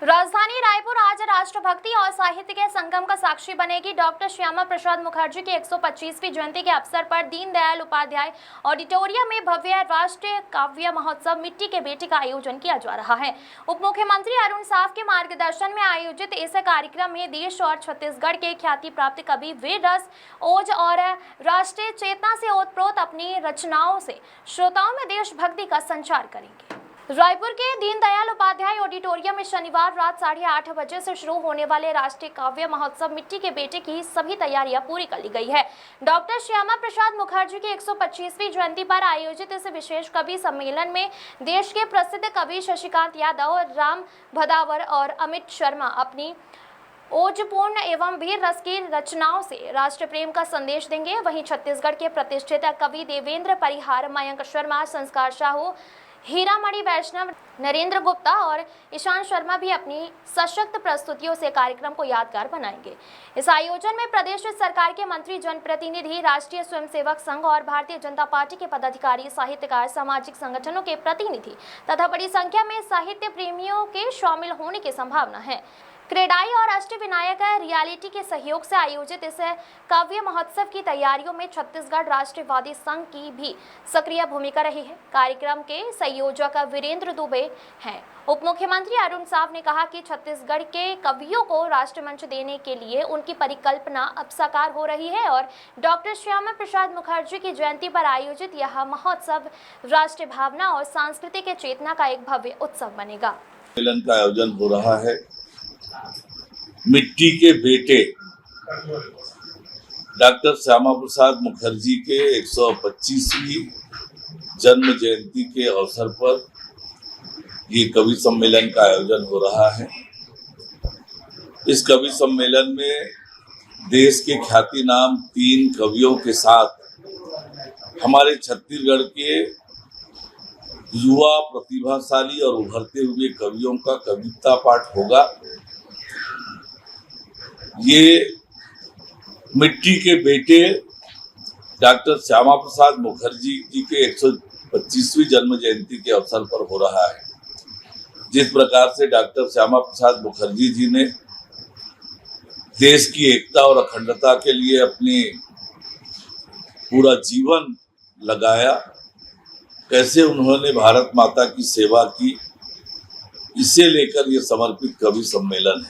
राजधानी रायपुर आज राष्ट्रभक्ति और साहित्य के संगम का साक्षी बनेगी। डॉक्टर श्यामा प्रसाद मुखर्जी की 125वीं जयंती के अवसर पर दीनदयाल उपाध्याय ऑडिटोरियम में भव्य राष्ट्रीय काव्य महोत्सव मिट्टी के बेटे का आयोजन किया जा रहा है। उप मुख्यमंत्री अरुण साव के मार्गदर्शन में आयोजित इस कार्यक्रम में देश और छत्तीसगढ़ के ख्याति प्राप्त कवि वीर रस ओज और राष्ट्रीय चेतना से ओतप्रोत अपनी रचनाओं से श्रोताओं में देशभक्ति का संचार करेंगे। रायपुर के दीनदयाल उपाध्याय ऑडिटोरियम में शनिवार रात 8:30 बजे से शुरू होने वाले राष्ट्रीय काव्य महोत्सव मिट्टी के बेटे की सभी तैयारियां पूरी कर ली गई है। डॉक्टर श्यामा प्रसाद मुखर्जी की 125वीं जयंती पर आयोजित इस विशेष कवि सम्मेलन में देश के प्रसिद्ध कवि शशिकांत यादव, राम भदावर और अमित शर्मा अपनी ओजपूर्ण एवं वीर रस की रचनाओं से राष्ट्र प्रेम का संदेश देंगे। वहीं छत्तीसगढ़ के प्रतिष्ठित कवि देवेंद्र परिहार, मयंक शर्मा, संस्कार साहू, हीरामणि वैष्णव, नरेंद्र गुप्ता और ईशान शर्मा भी अपनी सशक्त प्रस्तुतियों से कार्यक्रम को यादगार बनाएंगे। इस आयोजन में प्रदेश सरकार के मंत्री, जनप्रतिनिधि, राष्ट्रीय स्वयंसेवक संघ और भारतीय जनता पार्टी के पदाधिकारी, साहित्यकार, सामाजिक संगठनों के प्रतिनिधि तथा बड़ी संख्या में साहित्य प्रेमियों के शामिल होने की संभावना है। क्रेडाई और अष्टविनायक रियलिटी के सहयोग से आयोजित इस काव्य महोत्सव की तैयारियों में छत्तीसगढ़ राष्ट्रवादी संघ की भी सक्रिय भूमिका रही है। कार्यक्रम के संयोजक वीरेंद्र दुबे हैं। उप मुख्यमंत्री अरुण साव ने कहा कि छत्तीसगढ़ के कवियों को राष्ट्रमंच देने के लिए उनकी परिकल्पना अब साकार हो रही है और डॉक्टर श्यामा प्रसाद मुखर्जी की जयंती पर आयोजित यह महोत्सव राष्ट्रीय भावना और सांस्कृतिक चेतना का एक भव्य उत्सव बनेगा। सम्मेलन का आयोजन हो रहा है। मिट्टी के बेटे डॉक्टर श्यामा प्रसाद मुखर्जी के 125वीं जन्म जयंती के अवसर पर ये कवि सम्मेलन का आयोजन हो रहा है। इस कवि सम्मेलन में देश के ख्याति नाम 3 कवियों के साथ हमारे छत्तीसगढ़ के युवा, प्रतिभाशाली और उभरते हुए कवियों का कविता पाठ होगा। ये मिट्टी के बेटे डॉक्टर श्यामा प्रसाद मुखर्जी जी के 125वीं जन्म जयंती के अवसर पर हो रहा है। जिस प्रकार से डॉक्टर श्यामा प्रसाद मुखर्जी जी ने देश की एकता और अखंडता के लिए अपनी पूरा जीवन लगाया, कैसे उन्होंने भारत माता की सेवा की, इसे लेकर ये समर्पित कवि सम्मेलन है।